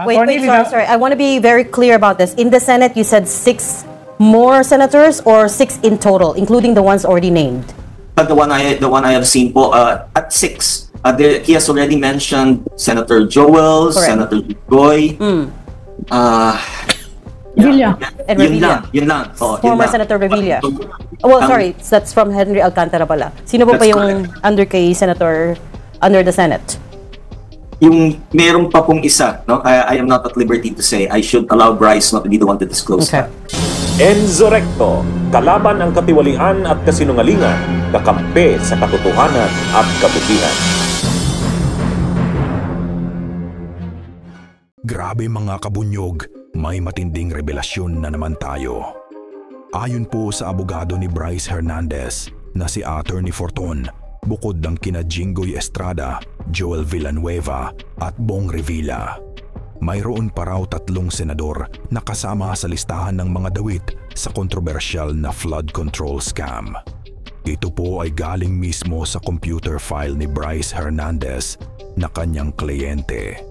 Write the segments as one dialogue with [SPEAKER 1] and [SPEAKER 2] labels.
[SPEAKER 1] Wait, sorry. I want to be very clear about this. In the Senate, you said 6 more senators or 6 in total, including the ones already named?
[SPEAKER 2] But the one I have seen po, at 6. He has already mentioned Senator Joel, correct. Senator Goy,
[SPEAKER 3] Villa.
[SPEAKER 1] And Revilla.
[SPEAKER 2] Yun lang.
[SPEAKER 1] Former Senator Revilla. Well, sorry, that's from Henry Alcantara pala. Sino po pa yung under kay Senator under the Senate?
[SPEAKER 2] Yung meron pa pong isa, no? I am not at liberty to say. I should allow Bryce not to be the one to disclose that.
[SPEAKER 4] Enzo Recto, kalaban ang katiwalian at kasinungalingan, kakampi sa katotohanan at kabutihan.
[SPEAKER 5] Grabe mga kabunyog, may matinding revelasyon na naman tayo. Ayon po sa abogado ni Bryce Hernandez na si Attorney Fortun, bukod ng kina Jinggoy Estrada, Joel Villanueva at Bong Revilla, mayroon pa raw 3 senador na kasama sa listahan ng mga dawit sa kontrobersyal na flood control scam. Ito po ay galing mismo sa computer file ni Bryce Hernandez na kanyang kliyente.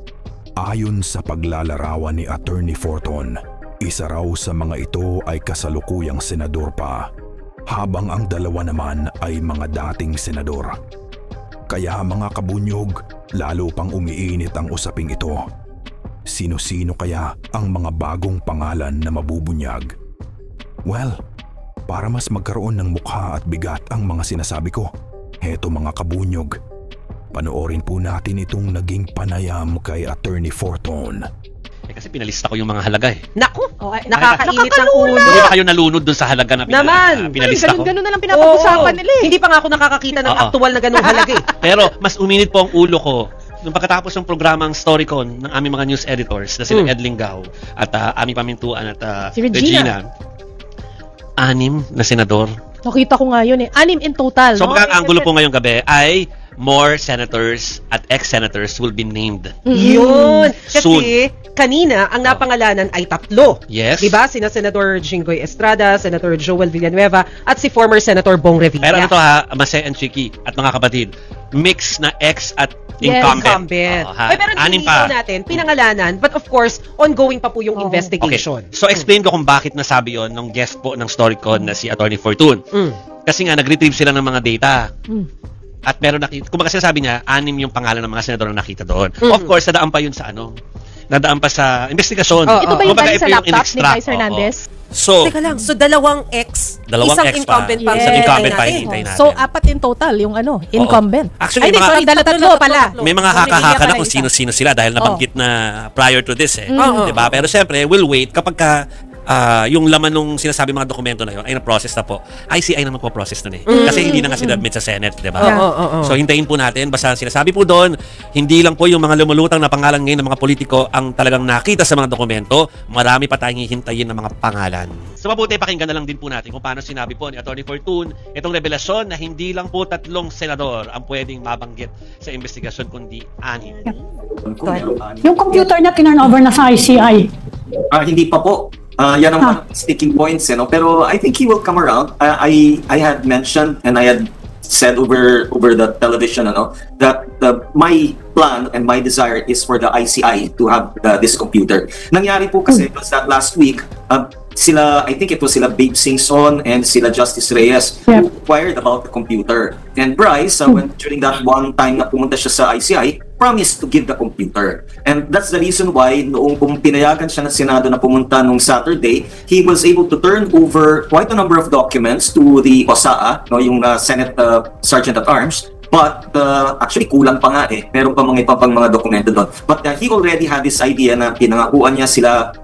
[SPEAKER 5] Ayon sa paglalarawan ni Attorney Fortun, isa raw sa mga ito ay kasalukuyang senador pa, habang ang 2 naman ay mga dating senador. Kaya mga kabunyog, lalo pang umiinit ang usaping ito. Sino-sino kaya ang mga bagong pangalan na mabubunyag? Well, para mas magkaroon ng mukha at bigat ang mga sinasabi ko, heto mga kabunyog, panoorin po natin itong naging panayam kay Attorney Fortun.
[SPEAKER 6] Kasi pinalista ko yung mga halaga eh.
[SPEAKER 7] Naku! Nakakainit ng ulo.
[SPEAKER 6] Hindi ba kayo nalunod dun sa halaga na pinalista ko?
[SPEAKER 7] Ganun na lang pinapag-usapan nila eh. Hindi pa nga ako nakakakita ng aktual na ganung halaga eh.
[SPEAKER 6] Pero mas uminit po ang ulo ko nung pagkatapos ng programang Storycon ng aming mga news editors na sila Ed Lingao at aming pamintuan at
[SPEAKER 3] si Regina.
[SPEAKER 6] 6 na senador.
[SPEAKER 3] Nakita ko nga yun eh. 6 in total.
[SPEAKER 6] So ang angulo po ngayong gabi ay more senators at ex-senators will be named.
[SPEAKER 7] Yun! Kasi kanina, ang napangalanan ay 3.
[SPEAKER 6] Yes.
[SPEAKER 7] Diba? Sina Senator Jinggoy Estrada, Senator Joel Villanueva, at si former Senator Bong Revilla.
[SPEAKER 6] Pero ito ha, Mase and Chiki at mga kapatid, mix na ex at incumbent.
[SPEAKER 7] Pero hindi po natin pinangalanan, but of course, ongoing pa po yung investigation.
[SPEAKER 6] Okay. So explain ko kung bakit nasabi yon ng guest po ng Storycon na si Attorney Fortun. Kasi nga, nag-retrieve sila ng mga data. At meron nakita, kung kasi sabi niya, 6 yung pangalan ng mga senador na nakita doon. Of course, nadaan pa yun sa nadaan pa sa investigasyon.
[SPEAKER 3] Ito ba yung galing sa laptop ni Bryce Hernandez?
[SPEAKER 6] So,
[SPEAKER 7] teka lang. So, 2 ex, isang incumbent pa.
[SPEAKER 6] Isang incumbent pa hinihintay natin.
[SPEAKER 3] So, 4 in total yung incumbent.
[SPEAKER 6] Actually, may mga haka-haka na kung sino-sino sila dahil nabanggit na prior to this eh. Diba? Pero syempre, we'll wait kapag yung laman nung sinasabi mga dokumento na yun ay na-process na po. ICI na magpo-process nun eh. Kasi hindi na nga sinabmit sa Senate, di ba? So hintayin po natin. Basta sinasabi po doon, hindi lang po yung mga lumulutang na pangalan ngayon ng mga politiko ang talagang nakita sa mga dokumento. Marami pa tayong hihintayin ng mga pangalan. So mabuti, pakinggan na lang din po natin kung paano sinabi po ni Attorney Fortun itong revelasyon na hindi lang po 3 senador ang pwedeng mabanggit sa investigasyon kundi 6.
[SPEAKER 3] Yung computer na kinurn over na sa ICI.
[SPEAKER 2] Hindi pa po. Yan ang sticking points, pero I think he will come around. I had mentioned and I had said over the television that my plan and my desire is for the ICI to have this computer. Nangyari po kasi was that last week I think it was sila Babe Singson and sila Justice Reyes who inquired about the computer. And Bryce, during that one time na pumunta siya sa ICI, promised to give the computer. And that's the reason why noong pinayagan siya ng Senado na pumunta nung Saturday, he was able to turn over quite a number of documents to the OSAA, yung Senate Sergeant at Arms. But actually kulang pa nga meron pa mga pang mga dokumento doon. But he already had this idea na pinangakuan niya sila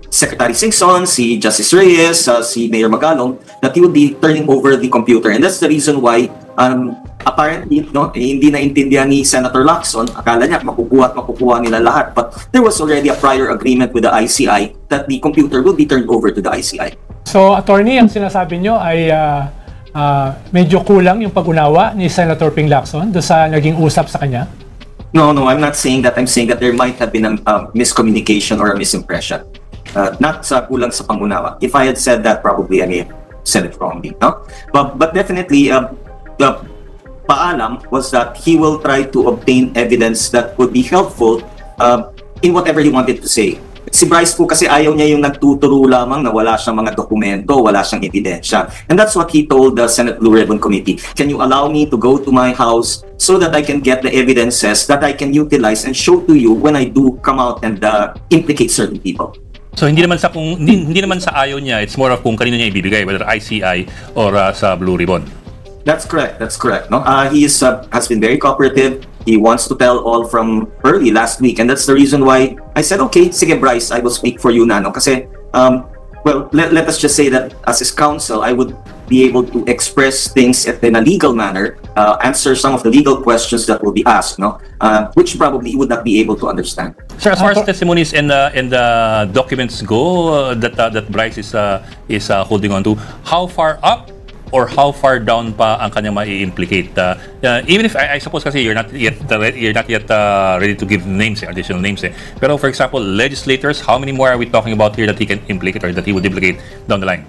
[SPEAKER 2] Secretary Singson, si Justice Reyes, si Mayor Magalong, that he would be turning over the computer. And that's the reason why apparently hindi naintindihan ni Senator Lacson. Akala niya makukuha nila lahat. But there was already a prior agreement with the ICI that the computer will be turned over to the ICI.
[SPEAKER 8] So, Attorney, ang sinasabi nyo ay medyo kulang yung pag-unawa ni Senator Ping Lacson doon sa naging usap sa kanya?
[SPEAKER 2] No, I'm not saying that. I'm saying that there might have been a miscommunication or a misimpression. Not sa kulang sa pangunawa. If I had said that, probably I may have said it wrongly. No? But definitely, the paalam was that he will try to obtain evidence that would be helpful in whatever he wanted to say. Si Bryce po kasi ayaw niya yung nagtuturo lamang na wala siyang mga dokumento, wala siyang ebidensya. And that's what he told the Senate Blue Ribbon Committee. Can you allow me to go to my house so that I can get the evidences that I can utilize and show to you when I do come out and implicate certain people?
[SPEAKER 9] So hindi naman sa ayaw niya, it's more of kung kanino niya ibibigay, whether ICI or sa Blue Ribbon.
[SPEAKER 2] That's correct. That's correct. No, he has been very cooperative. He wants to tell all from early last week, and that's the reason why I said, okay, sige Bryce, I will speak for you na, no? Kasi, well, let us just say that as his counsel, I would be able to express things in a legal manner, answer some of the legal questions that will be asked, no? Which probably he would not be able to understand.
[SPEAKER 9] Sir, as far as testimonies and the documents go that Bryce is holding on to, how far up or how far down pa ang kanyang mai-implicate? Even if I suppose kasi you're not yet ready to give names, additional names. Pero for example, legislators, how many more are we talking about here that he can implicate or that he would implicate down the line?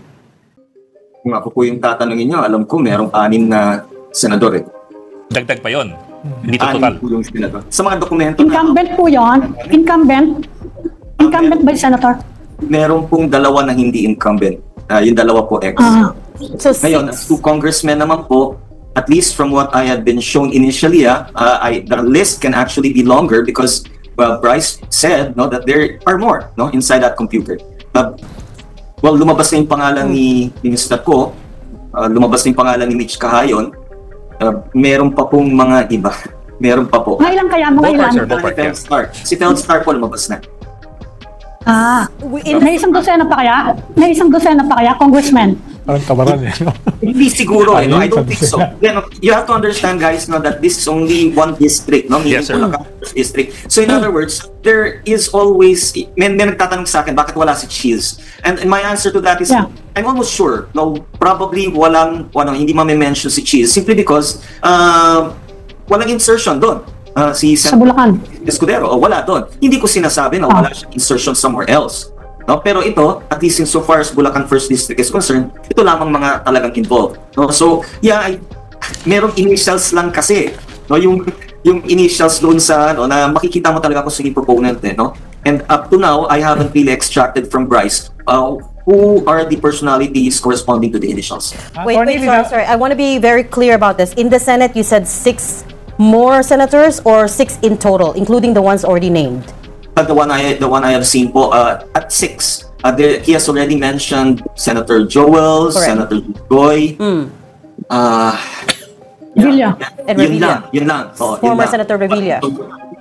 [SPEAKER 2] Kung ako po yung tatanungin nyo, alam ko merong 6 na senador eh.
[SPEAKER 9] Dagdag pa yon. Hindi to total.
[SPEAKER 2] 6 po yung senador. Sa mga dokumento
[SPEAKER 3] Incumbent po yon. Incumbent ba yung senator?
[SPEAKER 2] Meron pong 2 na hindi incumbent. Yung 2 po ex.
[SPEAKER 1] So,
[SPEAKER 2] Ngayon, 2 congressmen naman po, at least from what I had been shown initially, the list can actually be longer because Bryce said that there are more inside that computer. Well, lumabas na yung pangalan ni Mr. Ko, lumabas na yung pangalan ni Mitch Kahayon, meron pa pong mga iba. Meron pa po.
[SPEAKER 3] Mga ilang kaya? Mga ilang?
[SPEAKER 2] Si Feldstar po lumabas na.
[SPEAKER 3] May 1 dosena pa kaya? May 1 dosena pa kaya, congressman?
[SPEAKER 8] Parang tabaran eh.
[SPEAKER 2] Hindi siguro, I don't think so. You have to understand, guys, that this is only 1 district, no?
[SPEAKER 9] Yes, sir.
[SPEAKER 2] District. So in other words, there is always, may nagtatanong sa akin, bakit wala si Cheese? And my answer to that is, I'm almost sure, probably hindi ma-mention si Cheese simply because walang insertion doon.
[SPEAKER 3] Sa Bulacan.
[SPEAKER 2] Escudero, wala doon. Hindi ko sinasabi na wala siyang insertion somewhere else. No? Pero ito, at least so far as Bulacan 1st District is concerned, ito lamang mga talagang involved. No? So, merong initials lang kasi. No? Yung initials doon sa, na makikita mo talaga kung sino yung proponent. No? And up to now, I haven't really extracted from Bryce who are the personalities corresponding to the initials.
[SPEAKER 1] Wait, sorry. I want to be very clear about this. In the Senate, you said 6 more senators or 6 in total, including the ones already named?
[SPEAKER 2] The one I have seen po at 6. He has already mentioned Senator Joel, correct. Senator Goy,
[SPEAKER 3] Revilla.
[SPEAKER 1] And Revilla.
[SPEAKER 2] Yun lang.
[SPEAKER 1] Former Senator Revilla.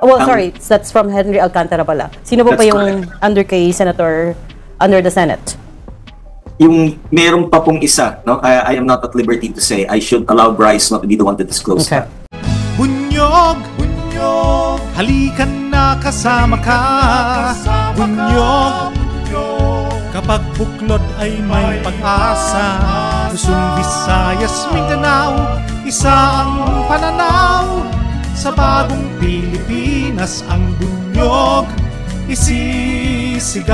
[SPEAKER 1] Well, sorry, that's from Henry Alcantara pala. Sino po pa yung under kay Senator under the Senate?
[SPEAKER 2] Yung meron pa pong isa, I am not at liberty to say. I should allow Bryce not to be the one to disclose that.
[SPEAKER 10] Bunyog, halikan na kasama ka. Bunyog, kapag buklod ay may pag-asa. Luzon, Visayas, Mindanao, isa ang pananaw. Sa bagong Pilipinas ang bunyog isisigaw.